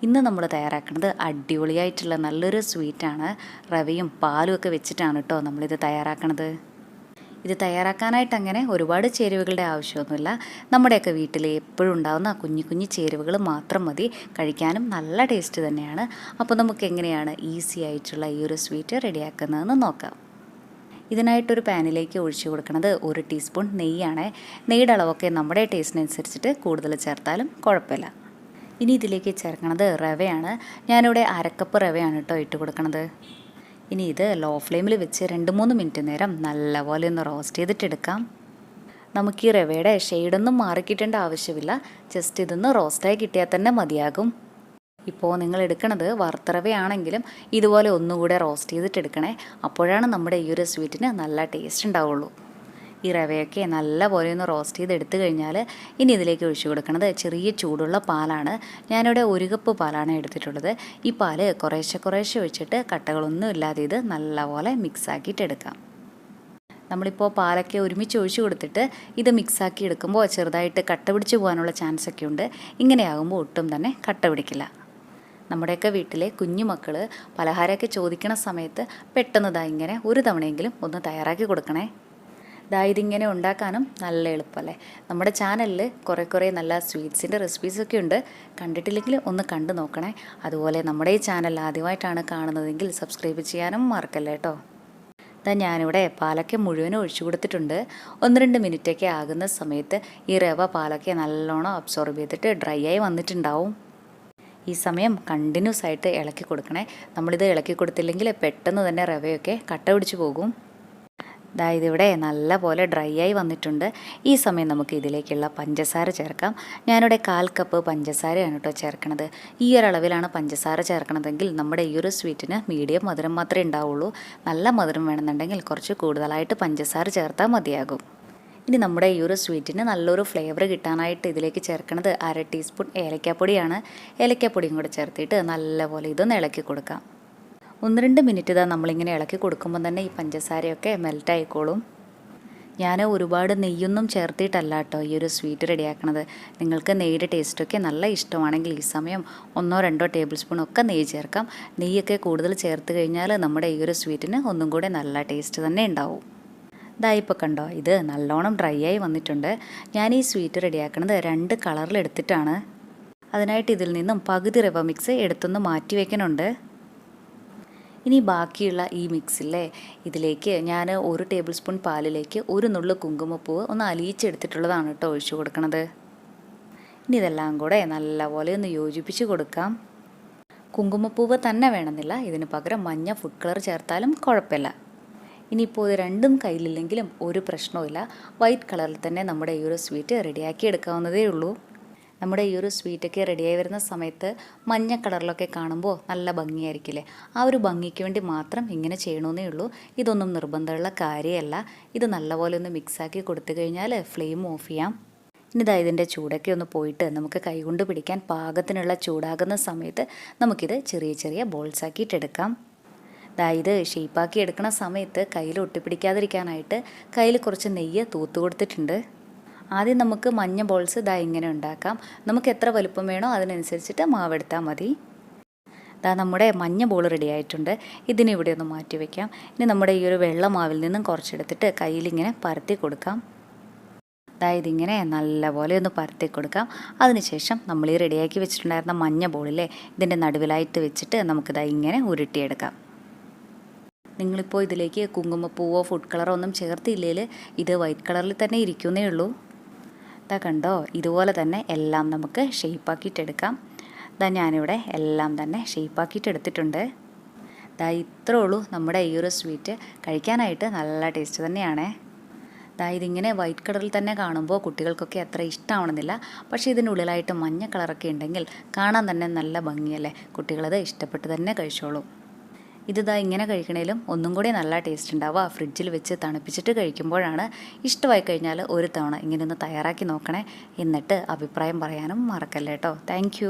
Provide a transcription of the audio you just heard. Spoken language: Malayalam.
ഇന്ന് നമ്മൾ തയ്യാറാക്കുന്നത് അടിപൊളിയായിട്ടുള്ള നല്ലൊരു സ്വീറ്റാണ്. റവയും പാലും ഒക്കെ വെച്ചിട്ടാണ് കേട്ടോ നമ്മളിത് തയ്യാറാക്കണത്. ഇത് തയ്യാറാക്കാനായിട്ട് അങ്ങനെ ഒരുപാട് ചേരുവകളുടെ ആവശ്യമൊന്നുമില്ല. നമ്മുടെയൊക്കെ വീട്ടിൽ എപ്പോഴും ഉണ്ടാകുന്ന കുഞ്ഞു കുഞ്ഞു ചേരുവകൾ മാത്രം മതി. കഴിക്കാനും നല്ല ടേസ്റ്റ് തന്നെയാണ്. അപ്പോൾ നമുക്ക് എങ്ങനെയാണ് ഈസി ആയിട്ടുള്ള ഈ ഒരു സ്വീറ്റ് റെഡിയാക്കുന്നതെന്ന് നോക്കാം. ഇതിനായിട്ടൊരു പാനിലേക്ക് ഒഴിച്ചു കൊടുക്കുന്നത് 1 ടീസ്പൂൺ നെയ്യാണ്. നെയ്യുടെ അളവൊക്കെ നമ്മുടെ ടേസ്റ്റിനനുസരിച്ചിട്ട് കൂടുതൽ ചേർത്താലും കുഴപ്പമില്ല. ഇനി ഇതിലേക്ക് ചേർക്കണത് റവയാണ്. ഞാനിവിടെ 1/2 കപ്പ് റവയാണ് കേട്ടോ ഇട്ട് കൊടുക്കണത്. ഇനി ഇത് ലോ ഫ്ലെയിമിൽ വെച്ച് 2-3 മിനിറ്റ് നേരം നല്ലപോലെ ഒന്ന് റോസ്റ്റ് ചെയ്തിട്ടെടുക്കാം. നമുക്ക് ഈ റവയുടെ ഷെയ്ഡൊന്നും മാറിക്കിട്ടേണ്ട ആവശ്യമില്ല. ജസ്റ്റ് ഇതൊന്ന് റോസ്റ്റായി കിട്ടിയാൽ തന്നെ മതിയാകും. ഇപ്പോൾ നിങ്ങൾ എടുക്കണത് വറുത്ത റവയാണെങ്കിലും ഇതുപോലെ ഒന്നുകൂടെ റോസ്റ്റ് ചെയ്തിട്ടെടുക്കണേ. അപ്പോഴാണ് നമ്മുടെ ഈ ഒരു സ്വീറ്റിന് നല്ല ടേസ്റ്റ് ഉണ്ടാവുള്ളൂ. ഈ റവയൊക്കെ നല്ലപോലെ ഒന്ന് റോസ്റ്റ് ചെയ്തെടുത്തു കഴിഞ്ഞാൽ ഇനി ഇതിലേക്ക് ഒഴിച്ചു കൊടുക്കുന്നത് ചെറിയ ചൂടുള്ള പാലാണ്. ഞാനിവിടെ 1 കപ്പ് പാലാണ് എടുത്തിട്ടുള്ളത്. ഈ പാല് കുറേശ്ശെ ഒഴിച്ചിട്ട് കട്ടകളൊന്നും ഇല്ലാതെ ഇത് നല്ലപോലെ മിക്സാക്കിയിട്ടെടുക്കാം. നമ്മളിപ്പോൾ പാലൊക്കെ ഒരുമിച്ച് ഒഴിച്ചു കൊടുത്തിട്ട് ഇത് മിക്സാക്കി എടുക്കുമ്പോൾ ചെറുതായിട്ട് കട്ട പിടിച്ച് പോകാനുള്ള ചാൻസൊക്കെ ഉണ്ട്. ഇങ്ങനെയാകുമ്പോൾ ഒട്ടും തന്നെ കട്ട പിടിക്കില്ല. നമ്മുടെയൊക്കെ വീട്ടിലെ കുഞ്ഞു മക്കൾ പലഹാരമൊക്കെ ചോദിക്കണ സമയത്ത് പെട്ടെന്ന് ഇങ്ങനെ ഒരു തവണയെങ്കിലും ഒന്ന് തയ്യാറാക്കി കൊടുക്കണേ. ഇതിങ്ങനെ ഉണ്ടാക്കാനും നല്ല എളുപ്പമല്ലേ. നമ്മുടെ ചാനലിൽ കുറേ നല്ല സ്വീറ്റ്സിൻ്റെ റെസിപ്പീസൊക്കെ ഉണ്ട്. കണ്ടിട്ടില്ലെങ്കിൽ ഒന്ന് കണ്ടു നോക്കണേ. അതുപോലെ നമ്മുടെ ഈ ചാനൽ ആദ്യമായിട്ടാണ് കാണുന്നതെങ്കിൽ സബ്സ്ക്രൈബ് ചെയ്യാനും മറക്കല്ലേ കേട്ടോ. ഞാനിവിടെ പാലൊക്കെ മുഴുവനും ഒഴിച്ചു കൊടുത്തിട്ടുണ്ട്. 1-2 മിനിറ്റൊക്കെ ആകുന്ന സമയത്ത് ഈ റവ പാലൊക്കെ നല്ലോണം അബ്സോർബ് ചെയ്തിട്ട് ഡ്രൈ ആയി വന്നിട്ടുണ്ടാവും. ഈ സമയം കണ്ടിന്യൂസ് ആയിട്ട് ഇളക്കി കൊടുക്കണേ. നമ്മളിത് ഇളക്കി കൊടുത്തില്ലെങ്കിൽ പെട്ടെന്ന് തന്നെ റവയൊക്കെ കട്ട പിടിച്ച് പോകും. ഇതിവിടെ നല്ല പോലെ ഡ്രൈ ആയി വന്നിട്ടുണ്ട്. ഈ സമയം നമുക്ക് ഇതിലേക്കുള്ള പഞ്ചസാര ചേർക്കാം. ഞാനിവിടെ 1/4 കപ്പ് പഞ്ചസാരയാണ് കേട്ടോ ചേർക്കണത്. ഈ ഒരു അളവിലാണ് പഞ്ചസാര ചേർക്കണതെങ്കിൽ നമ്മുടെ ഈ ഒരു സ്വീറ്റിന് മീഡിയം മധുരം മാത്രമേ ഉണ്ടാവുള്ളൂ. നല്ല മധുരം വേണമെന്നുണ്ടെങ്കിൽ കുറച്ച് കൂടുതലായിട്ട് പഞ്ചസാര ചേർത്താൽ മതിയാകും. ഇനി നമ്മുടെ ഈ ഒരു സ്വീറ്റിന് നല്ലൊരു ഫ്ലേവർ കിട്ടാനായിട്ട് ഇതിലേക്ക് ചേർക്കുന്നത് 1/2 ടീസ്പൂൺ ഏലക്കാപ്പൊടിയാണ്. ഏലക്കാപ്പൊടിയും കൂടെ ചേർത്തിട്ട് നല്ലപോലെ ഇതൊന്ന് ഇളക്കി കൊടുക്കാം. 1-2 മിനിറ്റ് നമ്മളിങ്ങനെ ഇളക്കി കൊടുക്കുമ്പോൾ തന്നെ ഈ പഞ്ചസാരയൊക്കെ മെൽറ്റായിക്കോളും. ഞാൻ ഒരുപാട് നെയ്യൊന്നും ചേർത്തിട്ടല്ല കേട്ടോ ഈ ഒരു സ്വീറ്റ് റെഡിയാക്കണത്. നിങ്ങൾക്ക് നെയ്യുടെ ടേസ്റ്റൊക്കെ നല്ല ഇഷ്ടമാണെങ്കിൽ ഈ സമയം 1-2 ടേബിൾ സ്പൂണൊക്കെ നെയ്യ് ചേർക്കാം. നെയ്യൊക്കെ കൂടുതൽ ചേർത്ത് കഴിഞ്ഞാൽ നമ്മുടെ ഈ ഒരു സ്വീറ്റിന് ഒന്നും കൂടെ നല്ല ടേസ്റ്റ് തന്നെ ഉണ്ടാവും. ഇപ്പോൾ കണ്ടോ ഇത് നല്ലോണം ഡ്രൈ ആയി വന്നിട്ടുണ്ട്. ഞാൻ ഈ സ്വീറ്റ് റെഡിയാക്കുന്നത് 2 കളറിലെടുത്തിട്ടാണ്. അതിനായിട്ട് ഇതിൽ നിന്നും പകുതി റവ മിക്സ് എടുത്തൊന്ന് മാറ്റി വയ്ക്കുന്നുണ്ട്. ഇനി ബാക്കിയുള്ള ഈ മിക്സില്ലേ ഇതിലേക്ക് ഞാൻ 1 ടേബിൾ സ്പൂൺ പാലിലേക്ക് 1 നുള്ളു കുങ്കുമപ്പൂവ് ഒന്ന് അലിയിച്ചെടുത്തിട്ടുള്ളതാണ് കേട്ടോ ഒഴിച്ചു കൊടുക്കണത്. ഇനി ഇതെല്ലാം കൂടെ നല്ലപോലെ ഒന്ന് യോജിപ്പിച്ച് കൊടുക്കാം. കുങ്കുമപ്പൂവ് തന്നെ വേണമെന്നില്ല, ഇതിന് പകരം മഞ്ഞ ഫുഡ് കളർ ചേർത്താലും കുഴപ്പമില്ല. ഇനിയിപ്പോൾ ഇത് രണ്ടും കയ്യിലില്ലെങ്കിലും ഒരു പ്രശ്നവുമില്ല. വൈറ്റ് കളറിൽ തന്നെ നമ്മുടെ ഈ ഒരു സ്വീറ്റ് റെഡിയാക്കി എടുക്കാവുന്നതേ ഉള്ളൂ. നമ്മുടെ ഈ ഒരു സ്വീറ്റൊക്കെ റെഡിയായി വരുന്ന സമയത്ത് മഞ്ഞ കളറിലൊക്കെ കാണുമ്പോൾ നല്ല ഭംഗിയായിരിക്കില്ലേ. ആ ഒരു ഭംഗിക്ക് വേണ്ടി മാത്രം ഇങ്ങനെ ചെയ്യണമെന്നേ ഉള്ളൂ. ഇതൊന്നും നിർബന്ധമുള്ള കാര്യമല്ല. ഇത് നല്ലപോലെ ഒന്ന് മിക്സാക്കി കൊടുത്തു കഴിഞ്ഞാൽ ഫ്ലെയിം ഓഫ് ചെയ്യാം. ഇനി ഇതിൻ്റെ ചൂടൊക്കെ ഒന്ന് പോയിട്ട് നമുക്ക് കൈകൊണ്ട് പിടിക്കാൻ പാകത്തിനുള്ള ചൂടാകുന്ന സമയത്ത് നമുക്കിത് ചെറിയ ബോൾസാക്കിയിട്ടെടുക്കാം. ഇത് ഷേപ്പാക്കി എടുക്കുന്ന സമയത്ത് കയ്യിൽ ഒട്ടിപ്പിടിക്കാതിരിക്കാനായിട്ട് കയ്യിൽ കുറച്ച് നെയ്യ് തൂത്ത് കൊടുത്തിട്ടുണ്ട്. ആദ്യം നമുക്ക് മഞ്ഞ ബോൾസ് ഇങ്ങനെ ഉണ്ടാക്കാം. നമുക്ക് എത്ര വലുപ്പം വേണോ അതിനനുസരിച്ചിട്ട് മാവെടുത്താൽ മതി. നമ്മുടെ മഞ്ഞ ബോൾ റെഡി ആയിട്ടുണ്ട്. ഇതിനിവിടെ ഒന്ന് മാറ്റി വയ്ക്കാം. ഇനി നമ്മുടെ ഈ ഒരു വെള്ള മാവിൽ നിന്നും കുറച്ചെടുത്തിട്ട് കയ്യിലിങ്ങനെ പരത്തി കൊടുക്കാം. ഇതിങ്ങനെ നല്ലപോലെ ഒന്ന് പരത്തി കൊടുക്കാം. അതിനുശേഷം നമ്മൾ ഈ റെഡിയാക്കി വെച്ചിട്ടുണ്ടായിരുന്ന മഞ്ഞ ബോളിലെ ഇതിൻ്റെ നടുവിലായിട്ട് വെച്ചിട്ട് നമുക്കിത് ഇങ്ങനെ ഉരുട്ടിയെടുക്കാം. നിങ്ങളിപ്പോൾ ഇതിലേക്ക് കുങ്കുമപ്പൂവോ ഫുഡ് കളറോ ഒന്നും ചേർത്തില്ലെങ്കിൽ ഇത് വൈറ്റ് കളറിൽ തന്നെ ഇരിക്കുന്നേ ഉള്ളൂ. കണ്ടോ ഇതുപോലെ തന്നെ എല്ലാം നമുക്ക് ഷേപ്പാക്കിയിട്ടെടുക്കാം. ഞാനിവിടെ എല്ലാം തന്നെ ഷേപ്പാക്കിയിട്ടെടുത്തിട്ടുണ്ട്. ഇത്രേ ഉള്ളൂ നമ്മുടെ ഈ ഒരു സ്വീറ്റ്. കഴിക്കാനായിട്ട് നല്ല ടേസ്റ്റ് തന്നെയാണ്. ഇതിങ്ങനെ വൈറ്റ് കളറിൽ തന്നെ കാണുമ്പോൾ കുട്ടികൾക്കൊക്കെ അത്ര ഇഷ്ടമാവണമെന്നില്ല. പക്ഷേ ഇതിനുള്ളിലായിട്ട് മഞ്ഞ കളറൊക്കെ ഉണ്ടെങ്കിൽ കാണാൻ തന്നെ നല്ല ഭംഗിയല്ലേ. കുട്ടികളത് ഇഷ്ടപ്പെട്ട് തന്നെ കഴിച്ചോളും. ഇത് ഇങ്ങനെ കഴിക്കണേലും ഒന്നും കൂടി നല്ല ടേസ്റ്റ് ഉണ്ടാവുക ഫ്രിഡ്ജിൽ വെച്ച് തണുപ്പിച്ചിട്ട് കഴിക്കുമ്പോഴാണ്. ഇഷ്ടമായി കഴിഞ്ഞാൽ ഒരു തവണ ഇങ്ങനെയൊന്ന് തയ്യാറാക്കി നോക്കണേ. എന്നിട്ട് അഭിപ്രായം പറയാനും മറക്കല്ലേ കേട്ടോ. താങ്ക്